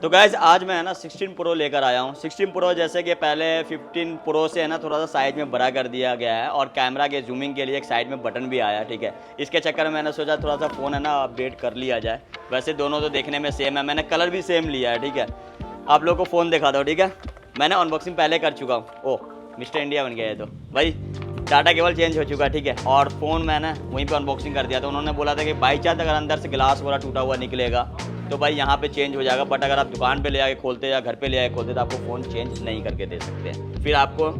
तो गाइज आज मैं है ना 16 प्रो लेकर आया हूँ। 16 प्रो जैसे कि पहले 15 प्रो से है ना थोड़ा सा साइज में बड़ा कर दिया गया है और कैमरा के जूमिंग के लिए एक साइड में बटन भी आया, ठीक है। इसके चक्कर में मैंने सोचा थोड़ा सा फ़ोन है ना अपडेट कर लिया जाए। वैसे दोनों तो देखने में सेम है, मैंने कलर भी सेम लिया है, ठीक है। आप लोगों को फ़ोन दिखा दो, ठीक है। मैंने अनबॉक्सिंग पहले कर चुका हूँ। ओह मिस्टर इंडिया बन गया है तो भाई डाटा केबल चेंज हो चुका है, ठीक है। और फ़ोन मैंने वहीं पे अनबॉक्सिंग कर दिया था। उन्होंने बोला था कि बाई चांस अगर अंदर से ग्लास वगैरह टूटा हुआ निकलेगा तो भाई यहाँ पे चेंज हो जाएगा, बट अगर आप दुकान पे ले आके खोलते या घर पे ले आके खोलते तो आपको फ़ोन चेंज नहीं करके दे सकते हैं। फिर आपको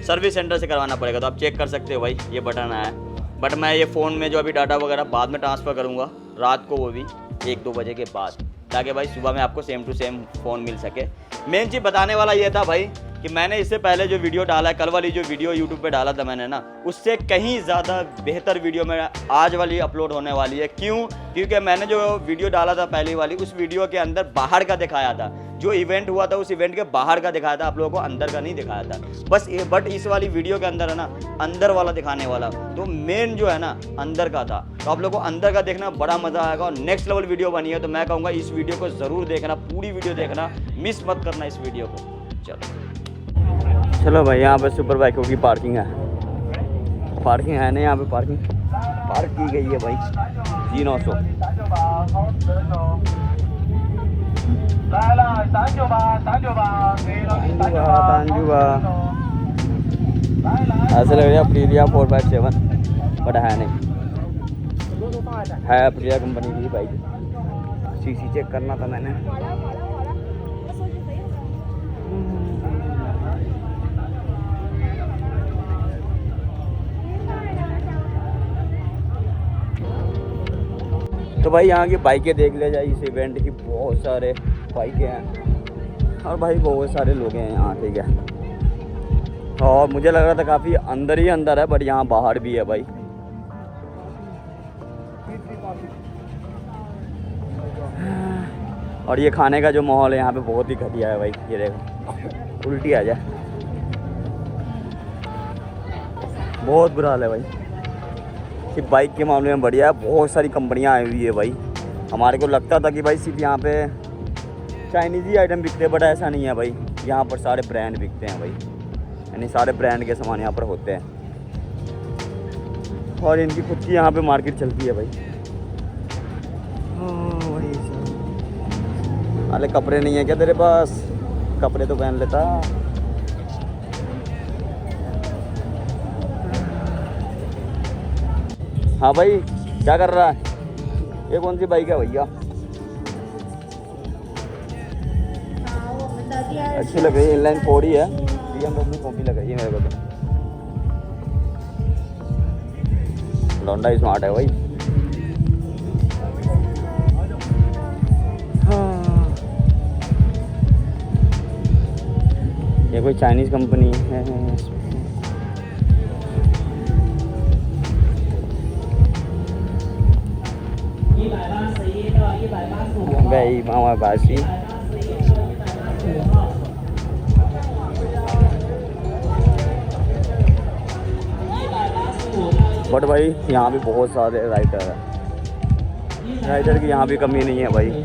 सर्विस सेंटर से करवाना पड़ेगा। तो आप चेक कर सकते हो भाई ये बटन आया है। बट मैं ये फ़ोन में जो अभी डाटा वगैरह बाद में ट्रांसफ़र करूँगा रात को, वो भी 1-2 बजे के बाद, ताकि भाई सुबह में आपको सेम टू सेम फ़ोन मिल सके। मेन चीज़ बताने वाला ये था भाई कि मैंने इससे पहले जो वीडियो डाला है, कल वाली जो वीडियो यूट्यूब पे डाला था मैंने ना, उससे कहीं ज़्यादा बेहतर वीडियो में आज वाली अपलोड होने वाली है। क्यों? क्योंकि मैंने जो वीडियो डाला था पहली वाली, उस वीडियो के अंदर बाहर का दिखाया था, जो इवेंट हुआ था उस इवेंट के बाहर का दिखाया था, आप लोगों को अंदर का नहीं दिखाया था बस। बट इस वाली वीडियो के अंदर है ना अंदर वाला दिखाने वाला, तो मेन जो है ना अंदर का था। तो आप लोगों को अंदर का देखना बड़ा मज़ा आएगा और नेक्स्ट लेवल वीडियो बनी है। तो मैं कहूँगा इस वीडियो को ज़रूर देखना, पूरी वीडियो देखना, मिस मत करना इस वीडियो को। चलो भाई यहाँ पे सुपर बाइकों की पार्किंग है। पार्किंग है नहीं यहाँ पे, पार्किंग पार्क की गई है भाई G900। ऐसे लग रहा है प्रीलिया 457, बट है नहीं, है प्रीलिया कंपनी की बाइक। सीसी चेक करना था मैंने। तो भाई यहाँ की बाइकें देख लिया जाए, इस इवेंट की बहुत सारे बाइकें हैं और भाई बहुत सारे लोग हैं यहाँ, ठीक है। और मुझे लग रहा था काफ़ी अंदर ही अंदर है, बट यहाँ बाहर भी है भाई। और ये खाने का जो माहौल है यहाँ पे बहुत ही घटिया है भाई। ये देखो उल्टी आ जाए, बहुत बुरा हाल है भाई। सिर्फ बाइक के मामले में बढ़िया है, बहुत सारी कंपनियां आई हुई है भाई। हमारे को लगता था कि भाई सिर्फ यहाँ पे चाइनीज़ ही आइटम बिकते हैं, बट ऐसा नहीं है भाई। यहाँ पर सारे ब्रांड बिकते हैं भाई, यानी सारे ब्रांड के सामान यहाँ पर होते हैं और इनकी खुद की यहाँ पे मार्केट चलती है भाई। अरे कपड़े नहीं है क्या तेरे पास? कपड़े तो पहन लेता। हाँ भाई क्या कर रहा है? ये कौन सी बाइक है भैया? अच्छी लग रही है, इनलाइन 4 ही है, BMW कॉपी लग रही है मेरे को तो। लौंडा ही स्मार्ट है भाई। हाँ। ये कोई चाइनीज़ कंपनी है। भाई मामा बासी बट भाई यहाँ भी बहुत सारे राइडर है, राइडर की यहाँ भी कमी नहीं है भाई।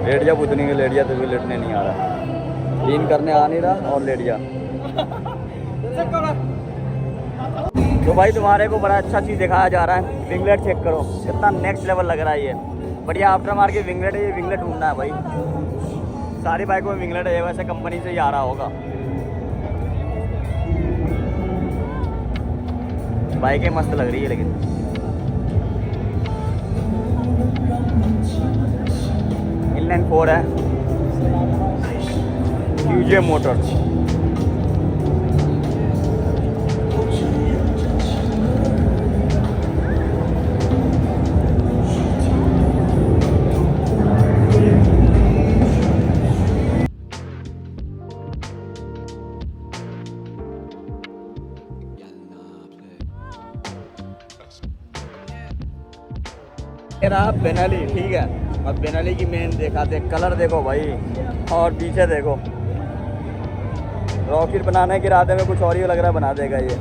लेट जा पुतनी के, लेट जा, तो भी लेटने नहीं आ रहा, क्लीन करने आ नहीं रहा और लेट जा। तो भाई तुम्हारे को बड़ा अच्छा चीज़ दिखाया जा रहा है। विंगलेट चेक करो, कितना नेक्स्ट लेवल लग रहा है ये। बढ़िया आफ्टर मार्केट विंगलेट है, ये विंगलेट ढूंढना है भाई। सारी बाइकों में विंगलेट है, वैसे कंपनी से ही आ रहा होगा। बाइकें मस्त लग रही है लेकिन। इनलाइन 4 है, यूजे मोटर्स। मेरा बेनाली, ठीक है, अब बेनाली की मेन दिखाते, कलर देखो भाई, और पीछे देखो, रॉकेट बनाने के इरादे में कुछ और ही लग रहा है, बना देगा ये।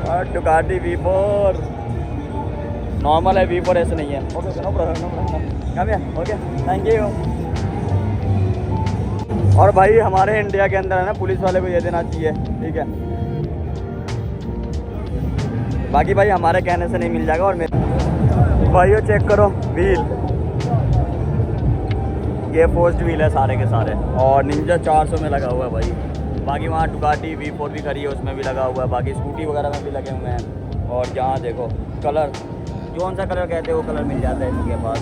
और डुकाटी V4 नॉर्मल है, V4 ऐसे नहीं है। Okay no problem, no problem, कम है, ओके, थैंक यू। और भाई हमारे इंडिया के अंदर है ना, पुलिस वाले को ये देना चाहिए, ठीक है। बाकी भाई हमारे कहने से नहीं मिल जाएगा। और मेरे भाई ये चेक करो व्हील, ये पोस्ट व्हील है सारे के सारे, और निंजा 400 में लगा हुआ है भाई। बाकी वहाँ डुकाटी V4 भी खड़ी है, उसमें भी लगा हुआ है। बाकी स्कूटी वगैरह में भी लगे हुए हैं। और यहाँ देखो कलर, कौन सा कलर कहते हैं वो कलर मिल जाता है इनके पास।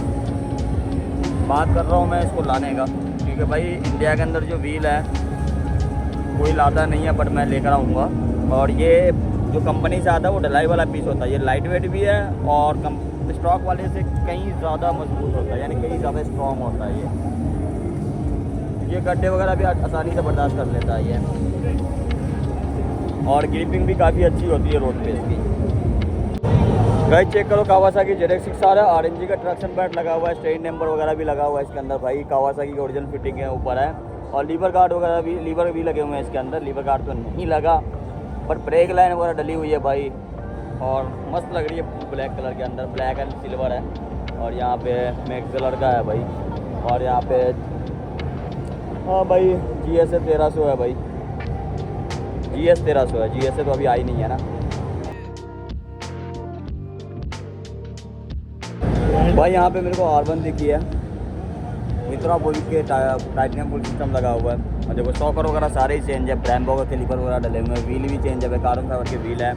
बात कर रहा हूँ मैं इसको लाने का, क्योंकि भाई इंडिया के अंदर जो व्हील है कोई लाता नहीं है, बट मैं लेकर आऊँगा। और ये जो कंपनी से आता है वो ढलाई वाला पीस होता है, ये लाइट वेट भी है और स्टॉक वाले से कहीं ज़्यादा मजबूत होता है, यानी कहीं ज़्यादा स्ट्रॉन्ग होता है ये गड्ढे वगैरह भी आसानी से बर्दाश्त कर लेता है ये। और ग्रिपिंग भी काफ़ी अच्छी होती है रोड पे इसकी। गाइस चेक करो, कावासाकी ZX6R है, RNG का ट्रैक्शन पैड लगा हुआ है, स्टेट नंबर वगैरह भी लगा हुआ है इसके अंदर भाई। कावासाकी की ओरिजिनल फिटिंग है ऊपर है, और लीवर गार्ड वगैरह भी, लीवर भी लगे हुए हैं इसके अंदर। लीवर गार्ड तो नहीं लगा, पर ब्रेक लाइन वगैरह डली हुई है भाई, और मस्त लग रही है ब्लैक कलर के अंदर, ब्लैक एंड सिल्वर है। और यहाँ पे मैक्स कलर का है भाई। और यहाँ पे हाँ भाई GS 1300 है भाई, GS 1300 है, GS तो अभी आई नहीं है ना भाई। यहाँ पे मेरे को R1 दिखी है, मित्रा बोल के टाइटेनियम फुल सिस्टम लगा हुआ है। और देखो शॉकर वगैरह सारे ही चेंज है, ब्रैम्बो के कैलिपर वगैरह डले हुए हैं, व्हील भी चेंज है, कार्बन फाइबर के व्हील है।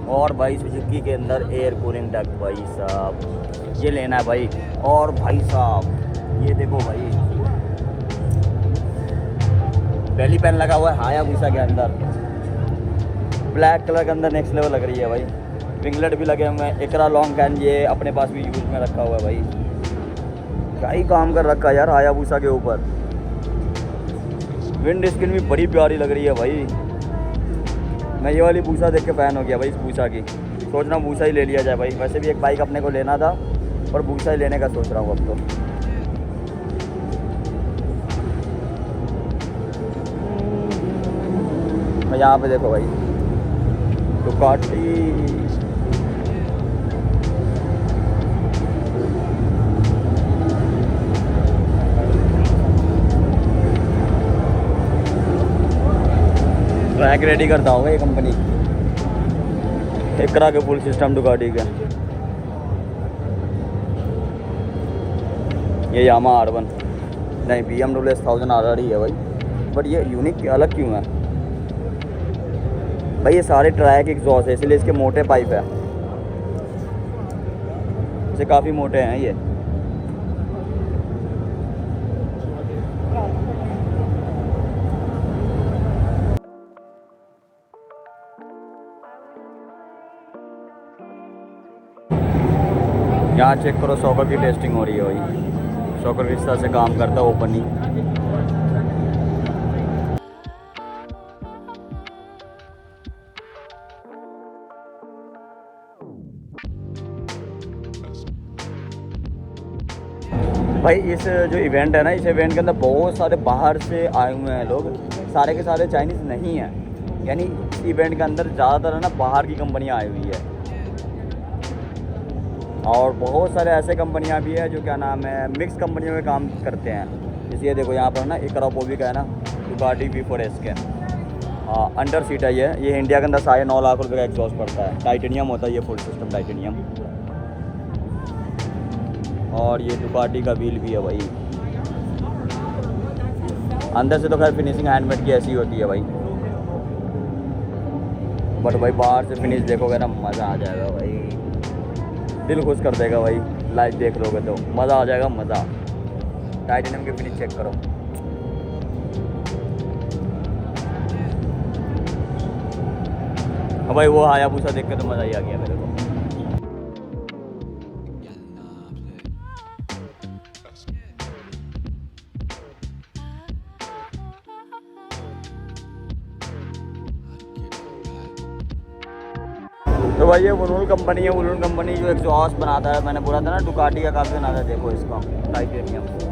और भाई सुजुकी के अंदर एयर कूलिंग डक भाई साहब, ये लेना है भाई। और भाई साहब ये देखो भाई, बेली पेन लगा हुआ है हायाबुसा के अंदर, ब्लैक कलर के अंदर, नेक्स्ट लेवल लग रही है भाई। विंगलेट भी लगे हुए हैं, एकरा लॉन्ग कैन ये अपने पास भी यूज में रखा हुआ है भाई। क्या ही काम कर रखा है यार हायाबुसा के ऊपर। विंड स्क्रीन भी बड़ी प्यारी लग रही है भाई। मैं ये वाली बूसा देख के फ़ैन हो गया भाई, इस बूसा की। सोच रहा हूँ बूसा ही ले लिया जाए भाई। वैसे भी एक बाइक अपने को लेना था, पर बूसा ही लेने का सोच रहा हूँ अब तो। मैं यहाँ पे देखो भाई डुकाटी, ट्रैक रेडी करता होगा ये कंपनी, एकरा के फुल सिस्टम डुकाटी के। ये यामा R1 नहीं, BMW S1000 RR ही है भाई। बट ये यूनिक अलग क्यों है भाई? ये सारे ट्रैक एग्जॉस्ट है, इसलिए इसके मोटे पाइप है, इसे काफ़ी मोटे हैं ये। यहाँ चेक करो, शॉकर की टेस्टिंग हो रही है भाई। शॉकर किस तरह से काम करता है ओपनिंग। भाई इस जो इवेंट है ना, इस इवेंट के अंदर बहुत सारे बाहर से आए हुए हैं लोग, सारे के सारे चाइनीज़ नहीं हैं। यानी इस इवेंट के अंदर ज़्यादातर है ना बाहर की कंपनियाँ आई हुई है, और बहुत सारे ऐसे कंपनियां भी है जो क्या नाम है मिक्स कंपनियों में काम करते हैं। इसलिए देखो यहाँ पर ना एकरापोवी का है ना, डुकाटी V4S के अंडर सीट है ये इंडिया के अंदर 9.5 लाख रुपये का एग्जॉस्ट पड़ता है। टाइटेनियम होता है ये फुल सिस्टम टाइटेनियम। और ये डुकाटी का व्हील भी है भाई। अंदर से तो खैर फिनिशिंग हैंडमेड की ऐसी होती है भाई, बट भाई बाहर से फिनिश देखोगे ना मज़ा आ जाएगा भाई, दिल खुश कर देगा भाई। लाइव देख लोगे तो मज़ा आ जाएगा, मज़ा। टाइटेनियम की फिनिश चेक करो। भाई वो हायाबुसा देख के तो मज़ा ही आ गया मेरे को। तो भाई ये वुलून कंपनी है। वुलून कंपनी जो एग्जॉस्ट बनाता है, मैंने बोला था ना डुकाटी का काफ़ी बनाता है। देखो इसका टाइटेनियम।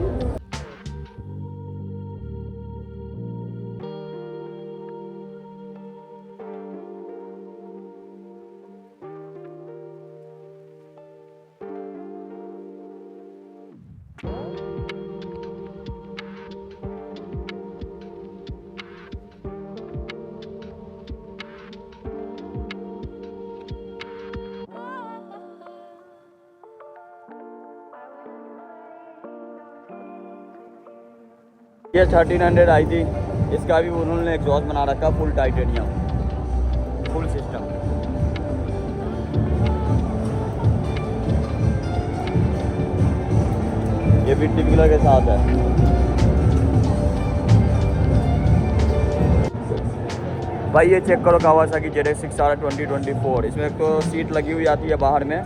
ये 1300 आई थी, इसका भी उन्होंने एग्जॉस्ट बना रखा फुल टाइटेनियम, फुल सिस्टम। ये भी टिप कलर के साथ है। भाई ये चेक करो कावासाकी ZX-6R 2024। इसमें एक तो सीट लगी हुई आती है बाहर में,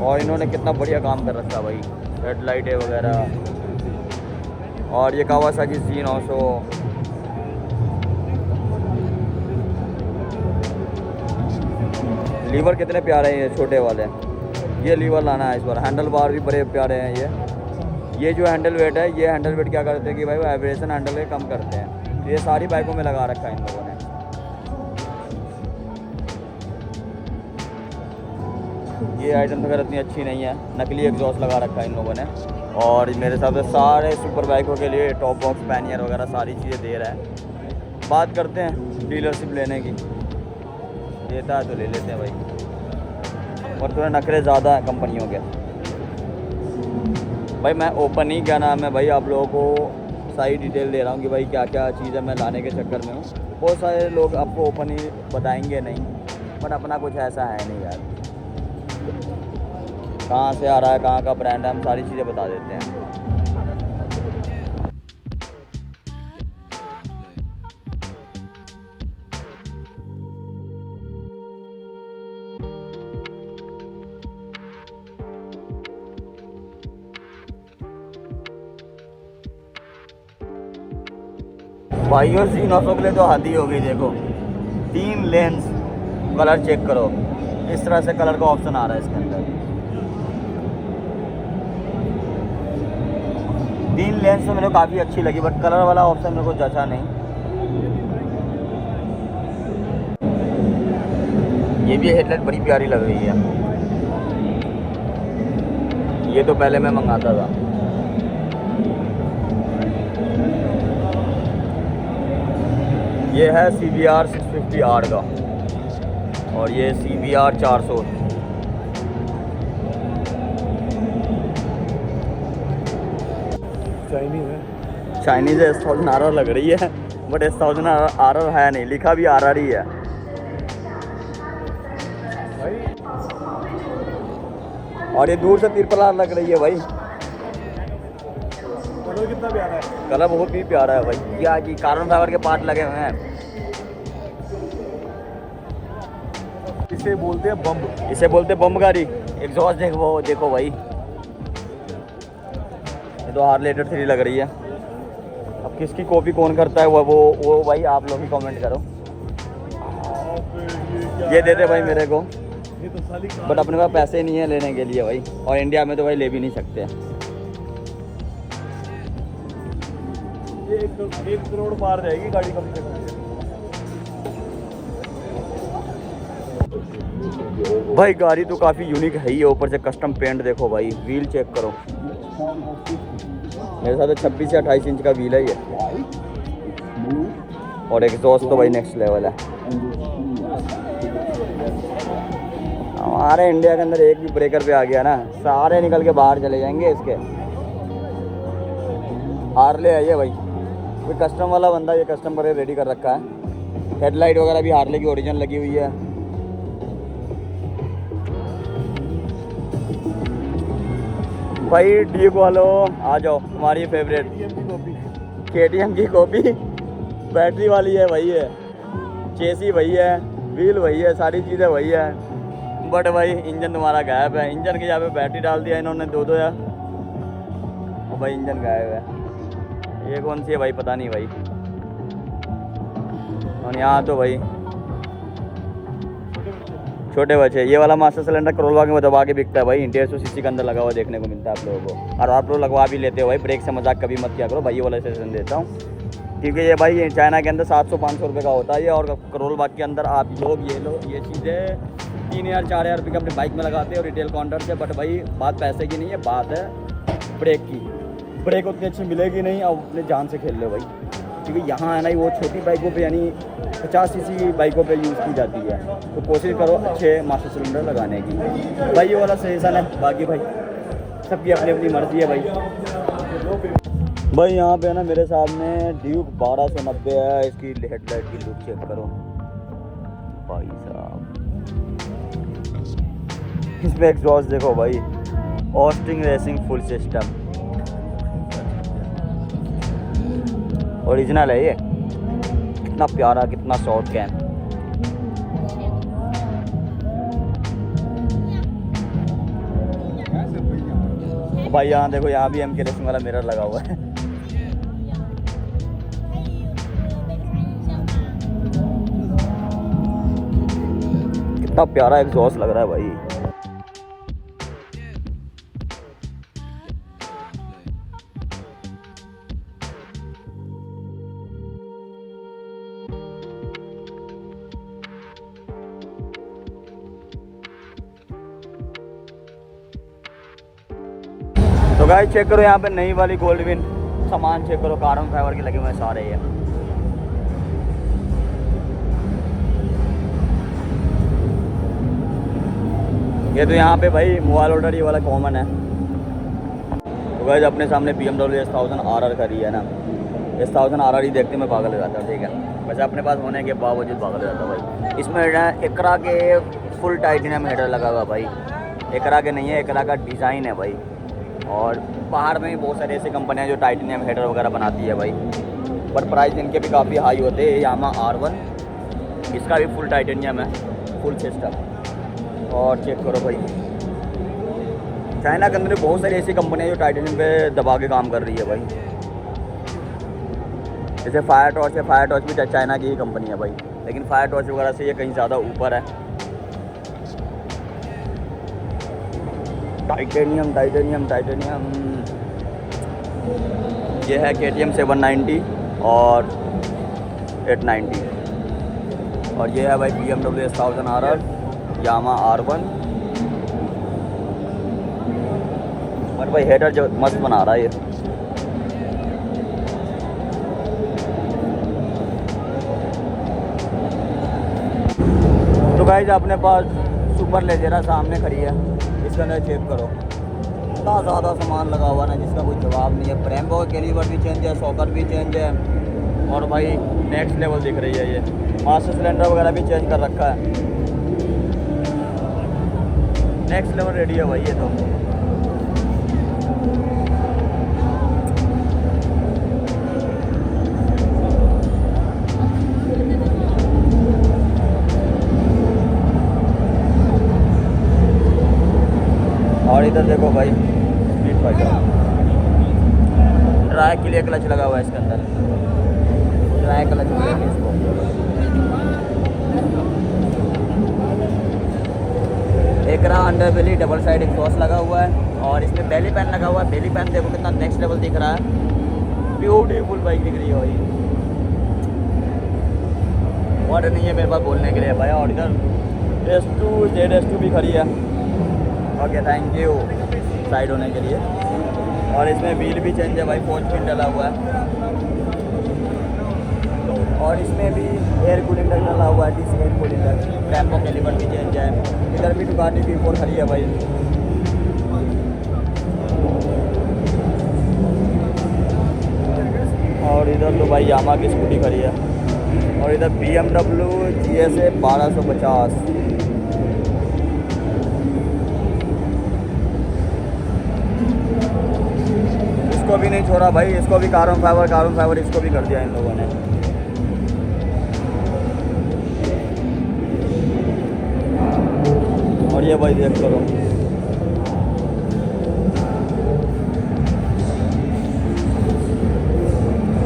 और इन्होंने कितना बढ़िया काम कर रखा है भाई, हेडलाइटें वगैरह। और ये कावासाकी Z900, लीवर कितने प्यारे हैं ये छोटे वाले। ये लीवर लाना है इस बार। हैंडल बार भी बड़े प्यारे हैं। ये जो हैंडल वेट है, ये हैंडल वेट क्या करते हैं कि भाई वो वाइब्रेशन हैंडल के कम करते हैं। तो ये सारी बाइकों में लगा रखा है इन लोगों ने। ये आइटम वगैरह इतनी अच्छी नहीं है, नकली एग्जॉस्ट लगा रखा है इन लोगों ने। और मेरे हिसाब से सारे सुपर बाइकों के लिए टॉप बॉक्स पैनियर वगैरह सारी चीज़ें दे रहा है। बात करते हैं डीलरशिप लेने की, देता है तो ले लेते हैं भाई। और थोड़े नखरे ज़्यादा हैं कंपनियों के। भाई मैं ओपन ही, क्या नाम है भाई, आप लोगों को सारी डिटेल दे रहा हूँ कि भाई क्या क्या चीज़ें मैं लाने के चक्कर में हूँ। बहुत सारे लोग आपको ओपन ही बताएंगे नहीं, बट अपना कुछ ऐसा है नहीं यार। कहाँ से आ रहा है, कहाँ का ब्रांड है, हम सारी चीज़ें बता देते हैं। भाइयों Z900 के लिए तो हद ही हो गई। देखो 3 लेंस, कलर चेक करो, इस तरह से कलर का ऑप्शन आ रहा है इसके अंदर। 3 लेंस तो मेरे को काफ़ी अच्छी लगी, बट कलर वाला ऑप्शन मेरे को जचा नहीं। ये भी हेडलाइट बड़ी प्यारी लग रही है। ये तो पहले मैं मंगाता था। ये है CBR 650R का, और ये CBR 400। चाइनीज़ है, 1000 RR लग रही है, बट 1000 RR है नहीं, लिखा भी RR ही है। और ये दूर से तिरपलार लग रही है भाई। कलर कितना प्यारा है, कलर बहुत ही प्यारा है भाई। क्या कि कार्बन फाइबर के पार्ट लगे हुए हैं। इसे बोलते हैं बम, इसे बोलते हैं बम गाड़ी। एग्जॉस्ट देखो, देखो भाई, ये तो हार्ले-डेविडसन 3 लग रही है। अब किसकी कॉपी कौन करता है वो भाई आप लोग ही कमेंट करो। ये दे दे भाई मेरे को, बट अपने पास पैसे नहीं है लेने के लिए भाई, और इंडिया में तो भाई ले भी नहीं सकते। 1 करोड़ पार जाएगी गाड़ी कम से कम। भाई गाड़ी तो काफ़ी यूनिक है ही है, ऊपर से कस्टम पेंट देखो भाई, व्हील चेक करो। मेरे साथ 26 से 28 इंच का व्हील है ये, और एग्जॉस्ट तो भाई नेक्स्ट लेवल है। हमारे इंडिया के अंदर एक भी ब्रेकर पे आ गया ना, सारे निकल के बाहर चले जाएंगे इसके। हार्ले है ये भाई, कोई कस्टम वाला बंदा ये कस्टम पर रेडी कर रखा है। हेडलाइट वगैरह भी हार्ले की ओरिजिनल लगी हुई है। भाई डी वालो आ जाओ, हमारी फेवरेट KTM की कॉपी, बैटरी वाली है भाई है, चेसी वही है, व्हील वही है, सारी चीज़ें वही है, बट भाई इंजन तुम्हारा गायब है। इंजन के यहाँ पे बैटरी डाल दिया इन्होंने 2 यार, और भाई इंजन गायब है। ये कौन सी है भाई, पता नहीं भाई। और यहाँ तो भाई छोटे बच्चे। ये वाला मास्टर सिलेंडर करोल बाग में दबा के बिकता है भाई, 150 सीसी के अंदर लगा हुआ देखने को मिलता है आप लोगों को। और आप लोग लगवा भी लेते हो भाई, ब्रेक से मजाक कभी मत किया करो भाई, ये वाला सजेशन देता हूँ। क्योंकि ये भाई चाइना के अंदर 700-500 रुपये का होता है ये, और करोल बाग के अंदर आप लोग ये चीज़ें 3,000-4,000 रुपये के अपने बाइक में लगाते हैं और रिटेल काउंटर से। बट भाई बात पैसे की नहीं है, बात है ब्रेक की। ब्रेक उतनी अच्छी मिलेगी नहीं, अब अपने जान से खेल लो भाई। क्योंकि यहाँ है ना वो छोटी बाइकों पे यानी 50 सीसी बाइकों पे यूज़ की जाती है, तो कोशिश करो अच्छे मास्टर सिलेंडर लगाने की भाई। ये वाला सजेशन है, बाकी भाई सबकी अपनी अपनी मर्जी है भाई। यहाँ पे है ना मेरे सामने ड्यूक 1290 है, इसकी हेडलाइट की लुक चेक करो भाई साहब। इसमें एग्जॉस्ट देखो भाई, Austin racing full system original है ये। कितना प्यारा, कितना शॉर्ट कैन। भाई यहाँ देखो, यहाँ भी MK रेसिंग वाला मिरर लगा हुआ है। कितना प्यारा एग्जॉस्ट लग रहा है भाई। तो गाइस चेक करो यहाँ पे नई वाली गोल्ड विन सामान चेक करो, कार्बन फाइबर के लगे हुए सारे ये। ये तो यहाँ पे भाई मोबाइल होल्डर ये वाला कॉमन है। तो गाइस अपने सामने BMW S1000 RR खड़ी है ना, S1000 RR ही देखते मैं पागल हो जाता हूँ, ठीक है। वैसे अपने पास होने के बावजूद पागल हो जाता भाई। इसमें एकरा के फुल टाइटेनियम हेडर लगा हुआ भाई, एकरा के नहीं है, एकरा का डिज़ाइन है भाई। और बाहर में भी बहुत सारी ऐसी कंपनियां जो टाइटेनियम हेडर वगैरह बनाती है भाई, पर प्राइस इनके भी काफ़ी हाई होते हैं। यामा R1 इसका भी फुल टाइटेनियम है, फुल सिस्टम। और चेक करो भाई, चाइना के अंदर बहुत सारी ऐसी कंपनियां जो टाइटेनियम पे दबा के काम कर रही है भाई। जैसे फायर टॉर्च है, फायर टॉर्च भी चाइना की ही कंपनी है भाई, लेकिन फायर टॉर्च वगैरह से ये कहीं ज़्यादा ऊपर है। टाइटेनियम टाइटेनियम टाइटेनियम ये है KTM 790 और 890। और ये है भाई BMW S1000 RR, यामा R1। और भाई हेडर जो मस्त बना रहा है ये। तो गाइस अपने पास सुपर लेजेरा सामने खड़ी है, इसके अंदर चेक करो इतना ज़्यादा सामान लगा हुआ ना जिसका कोई जवाब नहीं है। ब्रेम्बो का कैलिबर भी चेंज है, सॉकर भी चेंज है, और भाई नेक्स्ट लेवल दिख रही है ये। मास्टर सिलेंडर वगैरह भी चेंज कर रखा है, नेक्स्ट लेवल रेडी है भाई ये तो। और इधर देखो भाई स्पीड फाइटर, ड्राई के लिए क्लच लगा हुआ है इसके अंदर, ड्राई क्लच मिलेगा इसको। एक रहा अंडर बेली डबल साइड एग्जॉस्ट लगा हुआ है, और इसमें बेली पैन लगा हुआ है। बेली पैन देखो कितना नेक्स्ट लेवल दिख रहा है, ब्यूटीफुल बाइक दिख रही है भाई। वर्ड नहीं है मेरे पास बोलने के लिए भाई। और इधर S2 ZS2 भी खड़ी है। ओके थैंक यू साइड होने के लिए। और इसमें व्हील भी चेंज है भाई, 4 पिन डला हुआ है। और इसमें भी एयर कूलिंग डक डला हुआ है, DC air cooling duct. Brembo caliper भी चेंज है। इधर भी दुकान की V4 खड़ी है भाई। और इधर तो भाई यामा की स्कूटी खड़ी है। और इधर BMW GSA 1250। इसको भी नहीं छोड़ा भाई, इसको भी कार्बन फाइबर इसको भी कर दिया इन लोगों ने। और ये भाई देख करो,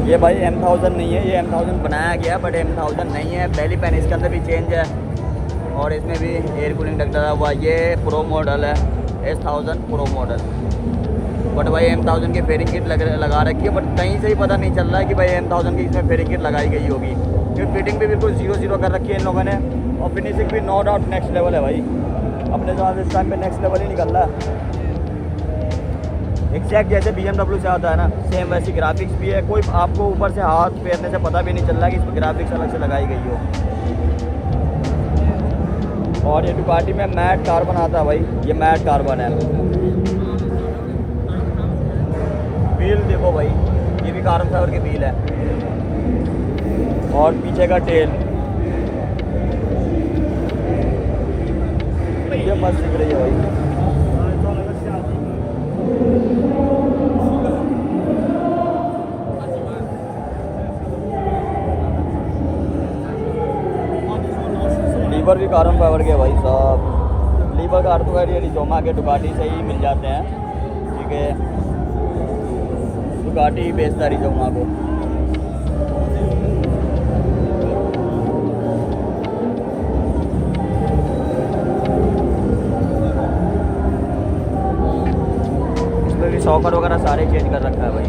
ये भाई M1000 नहीं है, ये M1000 बनाया गया बट M1000 नहीं है। बेली पैन इसके अंदर भी चेंज है, और इसमें भी एयर कूलिंग डक्टर हुआ। ये प्रो मॉडल है, S1000 प्रो मॉडल। बट भाई M1000 की फेयरिंग किट लगा रखी है, बट कहीं से ही पता नहीं चल रहा है कि भाई M1000 की इसमें फेयरिंग किट लगाई गई होगी, क्योंकि फिटिंग भी बिल्कुल 0-0 कर रखी है इन लोगों ने। और फिनिशिंग भी नो डाउट नेक्स्ट लेवल है भाई, अपने साथ इस टाइम पे नेक्स्ट लेवल ही निकल रहा है। एग्जैक्ट जैसे BMW से आता है ना, सेम वैसी ग्राफिक्स भी है। कोई आपको ऊपर से हाथ फेरने से पता भी नहीं चल रहा कि इसमें ग्राफिक्स अलग से लगाई गई हो। और ये डुकाटी में मैट कार्बन आता है भाई, ये मैट कार्बन है। व्हील देखो भाई, ये भी कार्बन फाइबर के व्हील है। और पीछे का टेल ये मस्त दिख रही है भाई। लीवर भी कार्बन फाइबर के भाई साहब। लीवर का तो ये रिजोमा के डुकाटी से ही मिल जाते हैं, ठीक है। डुकाटी ही बेचता रिजोमा को। इसमें भी सॉकर वगैरह सारे चेंज कर रखा है भाई।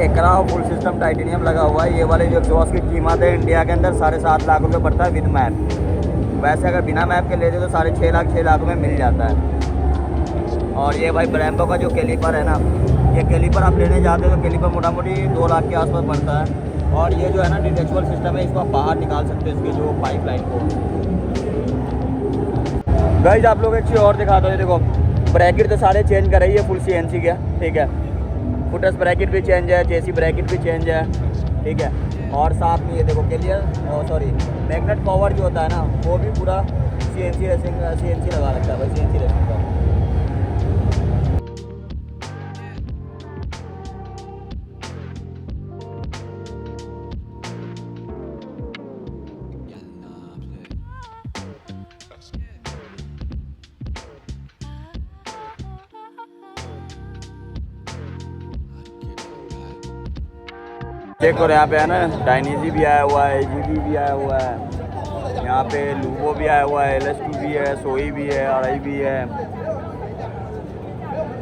एकरा फुल सिस्टम टाइटेनियम लगा हुआ है। ये वाले जो एग्जॉस्ट की कीमत है इंडिया के अंदर 7.5 लाख रुपये पड़ता है विद मैप। वैसे अगर बिना मैप के लेते तो 6.5 लाख में मिल जाता है। और ये भाई ब्रैम्बो का जो कैलीपर है ना, ये कैलीपर आप लेने जाते हो तो कैलीपर मोटा मोटी 2 लाख के आसपास पड़ता है। और ये जो है ना डिटेचबल सिस्टम है, इसको आप बाहर निकाल सकते हैं इसके जो पाइपलाइन को। गाइस आप लोग एक चीज़ और दिखाता हूँ, ये देखो ब्रैकेट तो सारे चेंज कर रही है, फुल CNC का, ठीक है। फुटस ब्रैकेट भी चेंज है, चेसी ब्रैकेट भी चेंज है, ठीक है। और साथ में ये देखो क्लियर मैग्नेट पावर जो होता है ना, वो भी पूरा CNC लगा रखा है भाई, CNC रेसिंग का। देखो यहाँ पे है ना डायनीजी भी आया हुआ है, AGV भी आया हुआ है, यहाँ पे लूवो भी आया हुआ है, LS2 भी है, सोई भी है, RI भी है,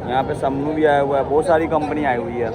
यहाँ पे समनू भी आया हुआ है। बहुत सारी कंपनी आई हुई है।